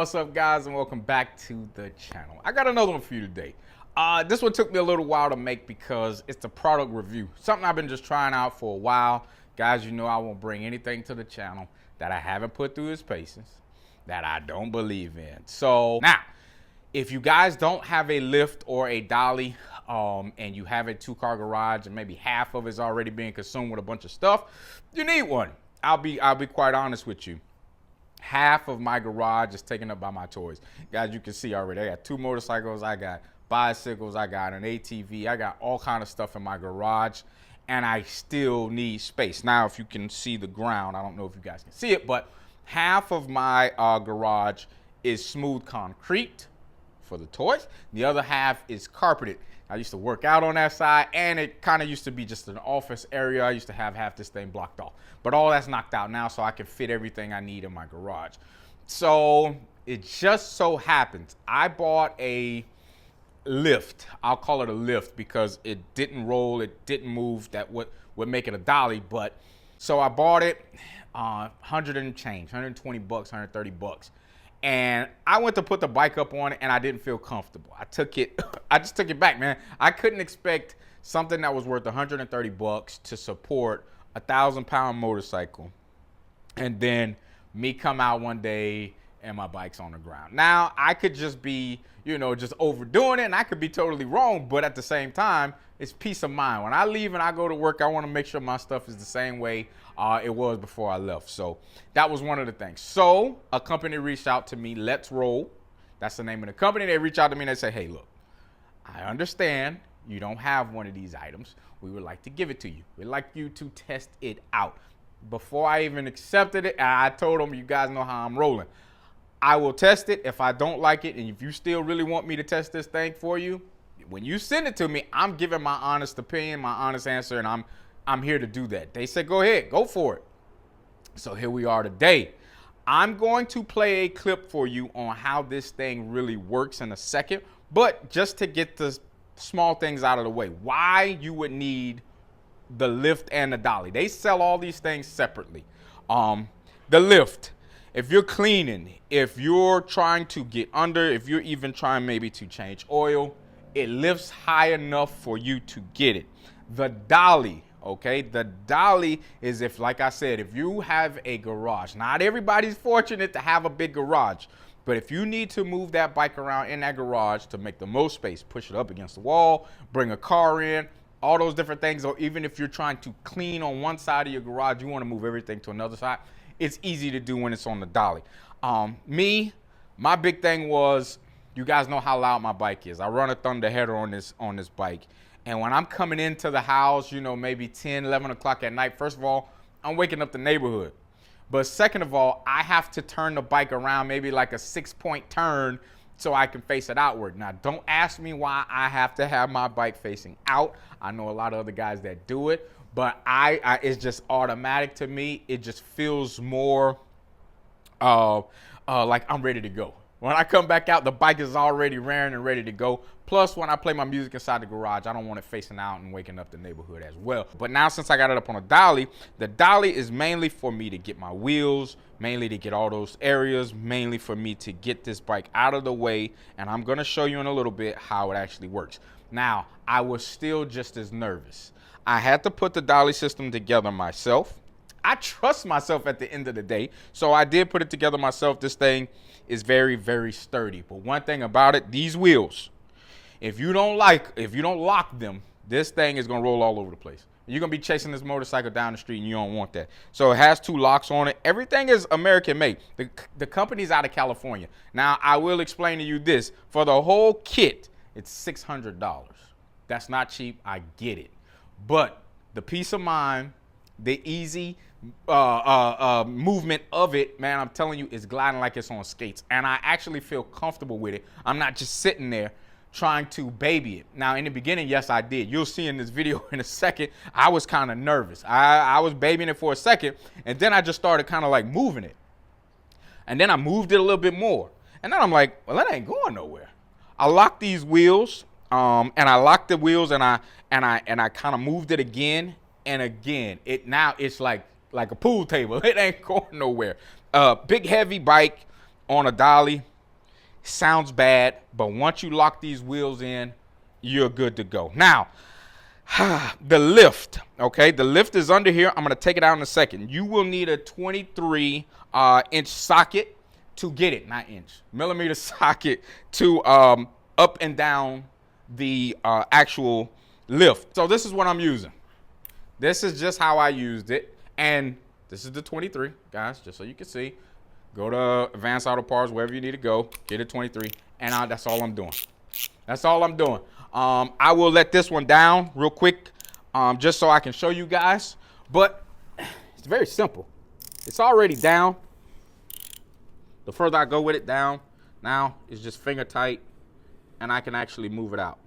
What's up, guys, and welcome back to the channel. I got another one for you today. This one took me a little while to make because it's a product review, something I've been just trying out for a while. Guys, you know I won't bring anything to the channel that I haven't put through its paces, that I don't believe in. So now, if you guys don't have a lift or a dolly, and you have a two-car garage and maybe half of it's already being consumed with a bunch of stuff, you need one. I'll be quite honest with you. Half of my garage is taken up by my toys. Guys, you can see already, I got two motorcycles, I got bicycles, I got an ATV, I got all kind of stuff in my garage, and I still need space. Now, if you can see the ground, I don't know if you guys can see it, but half of my garage is smooth concrete for the toys. The other half is carpeted. I used to work out on that side, and it kind of used to be just an office area. I used to have half this thing blocked off. But all that's knocked out now, so I can fit everything I need in my garage. So it just so happens I bought a lift. I'll call it a lift because it didn't roll, it didn't move. That would make it a dolly. But so I bought it, 100 and change, 120 bucks, 130 bucks. And I went to put the bike up on it, and I didn't feel comfortable. I just took it back, man. I couldn't expect something that was worth 130 bucks to support a 1,000-pound motorcycle, and then me come out one day and my bike's on the ground. Now, I could just be, just overdoing it, and I could be totally wrong, but at the same time, it's peace of mind. When I leave and I go to work, I want to make sure my stuff is the same way it was before I left. So that was one of the things. So a company reached out to me, Let's Roll. That's the name of the company. They reach out to me and they say, hey, look, I understand you don't have one of these items. We would like to give it to you. We'd like you to test it out. Before I even accepted it, I told them, you guys know how I'm rolling. I will test it. If I don't like it, and if you still really want me to test this thing for you, when you send it to me, I'm giving my honest opinion, my honest answer, and I'm here to do that. They said, go ahead, go for it. So here we are today. I'm going to play a clip for you on how this thing really works in a second, but just to get the small things out of the way, why you would need the lift and the dolly. They sell all these things separately. The lift, if you're cleaning, if you're trying to get under, if you're even trying maybe to change oil, it lifts high enough for you to get it. The dolly, okay, the dolly is if, like I said, if you have a garage. Not everybody's fortunate to have a big garage, but if you need to move that bike around in that garage to make the most space, push it up against the wall, bring a car in, all those different things, or even if you're trying to clean on one side of your garage, you want to move everything to another side, it's easy to do when it's on the dolly. My big thing was, you guys know how loud my bike is. I run a Thunder header on this bike. And when I'm coming into the house, maybe 10, 11 o'clock at night, first of all, I'm waking up the neighborhood. But second of all, I have to turn the bike around maybe like a 6-point turn so I can face it outward. Now, don't ask me why I have to have my bike facing out. I know a lot of other guys that do it, but it's just automatic to me. It just feels more like I'm ready to go. When I come back out, the bike is already raring and ready to go. Plus, when I play my music inside the garage, I don't want it facing out and waking up the neighborhood as well. But now, since I got it up on a dolly, the dolly is mainly for me to get my wheels, mainly to get all those areas, mainly for me to get this bike out of the way. And I'm going to show you in a little bit how it actually works. Now, I was still just as nervous. I had to put the dolly system together myself. I trust myself at the end of the day, so I did put it together myself. This thing is very, very sturdy. But one thing about it, these wheels, if you don't lock them, this thing is gonna roll all over the place. You're gonna be chasing this motorcycle down the street, and you don't want that. So it has 2 locks on it. Everything is American made. The company's out of California. Now, I will explain to you this: for the whole kit, it's $600. That's not cheap. I get it, but the peace of mind, the easy movement of it, man, I'm telling you, it's gliding like it's on skates. And I actually feel comfortable with it. I'm not just sitting there trying to baby it. Now, in the beginning, yes, I did. You'll see in this video in a second, I was kind of nervous. I was babying it for a second, and then I just started kind of like moving it. And then I moved it a little bit more. And then I'm like, well, that ain't going nowhere. I locked these wheels, and I locked the wheels, and I kind of moved it again and again. It's like a pool table. It ain't going nowhere. Big heavy bike on a dolly. Sounds bad, but once you lock these wheels in, you're good to go. Now, the lift, okay? The lift is under here. I'm going to take it out in a second. You will need a 23-inch socket to get it, not inch, millimeter socket to up and down the actual lift. So this is what I'm using. This is just how I used it. And this is the 23, guys, just so you can see. Go to Advanced Auto Parts, wherever you need to go, get a 23, and that's all I'm doing. That's all I'm doing. I will let this one down real quick just so I can show you guys. But it's very simple. It's already down. The further I go with it down, now it's just finger tight, and I can actually move it out.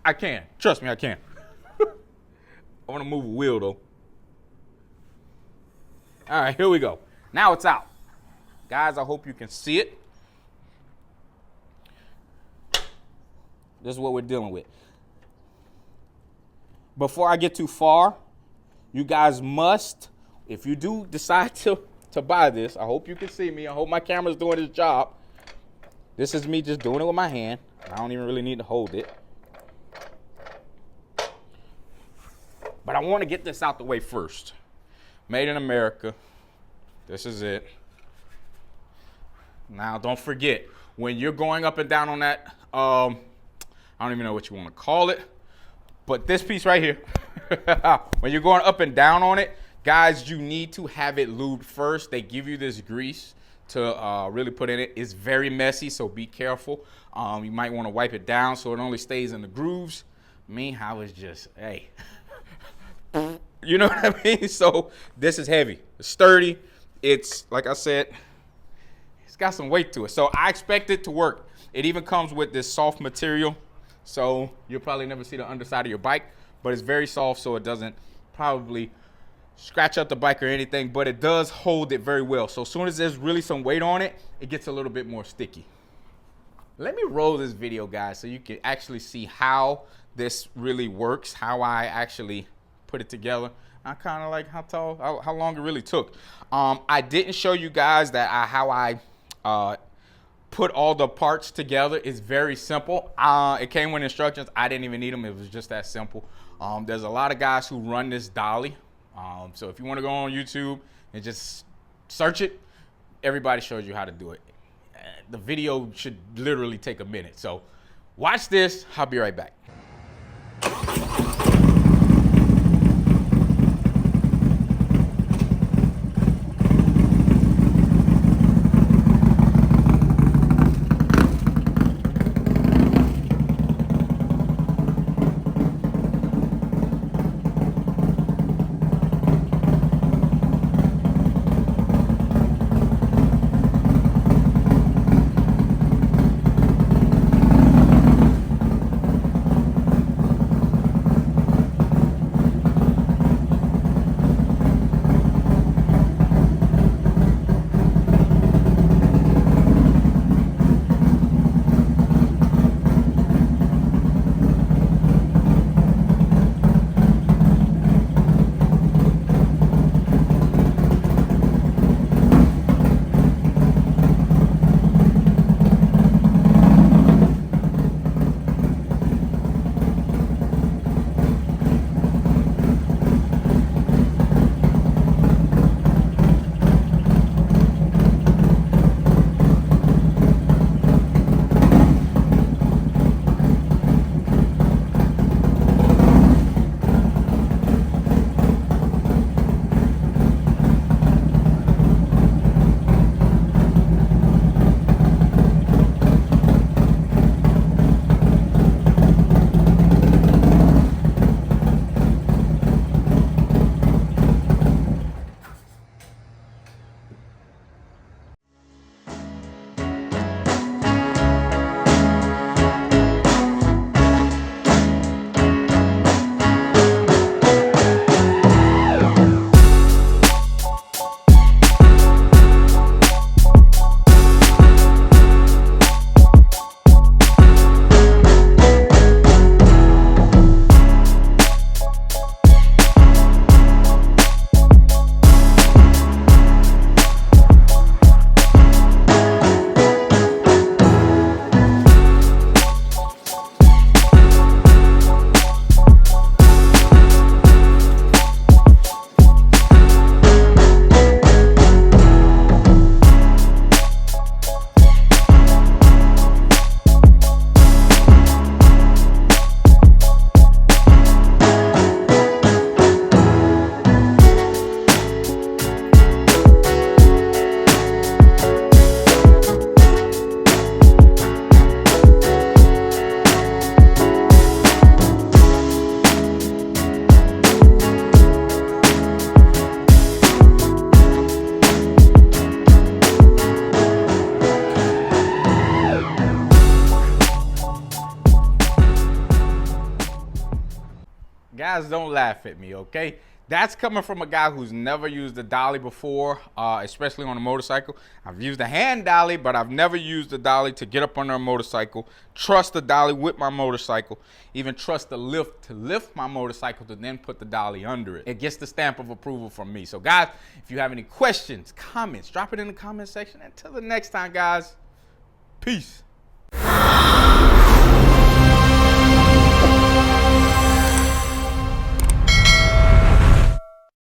I can. Trust me, I can. I want to move a wheel, though. All right, here we go. Now it's out. Guys, I hope you can see it. This is what we're dealing with. Before I get too far, you guys must, if you do decide to buy this, I hope you can see me. I hope my camera's doing its job. This is me just doing it with my hand. I don't even really need to hold it. But I want to get this out the way first. Made in America. This is it. Now, don't forget, when you're going up and down on that, I don't even know what you want to call it, but this piece right here, when you're going up and down on it, guys, you need to have it lubed first. They give you this grease to really put in it. It's very messy, so be careful. You might want to wipe it down so it only stays in the grooves. Me, I was just, hey. You know what I mean? So this is heavy. It's sturdy. It's, like I said, it's got some weight to it. So I expect it to work. It even comes with this soft material. So you'll probably never see the underside of your bike, but it's very soft, so it doesn't probably scratch up the bike or anything, but it does hold it very well. So as soon as there's really some weight on it, it gets a little bit more sticky. Let me roll this video, guys, so you can actually see how this really works, how I actually put it together. I kind of like how long it really took. I didn't show you guys that how I put all the parts together. It's very simple. It came with instructions. I didn't even need them. It was just that simple. There's a lot of guys who run this Dolly. So if you want to go on YouTube and just search it, everybody shows you how to do it. The video should literally take a minute. So watch this. I'll be right back. Guys, don't laugh at me, okay? That's coming from a guy who's never used a dolly before, especially on a motorcycle. I've used a hand dolly, but I've never used a dolly to get up under a motorcycle. Trust the dolly with my motorcycle. Even trust the lift to lift my motorcycle to then put the dolly under it. It gets the stamp of approval from me. So guys, if you have any questions, comments, drop it in the comment section. Until the next time, guys, peace.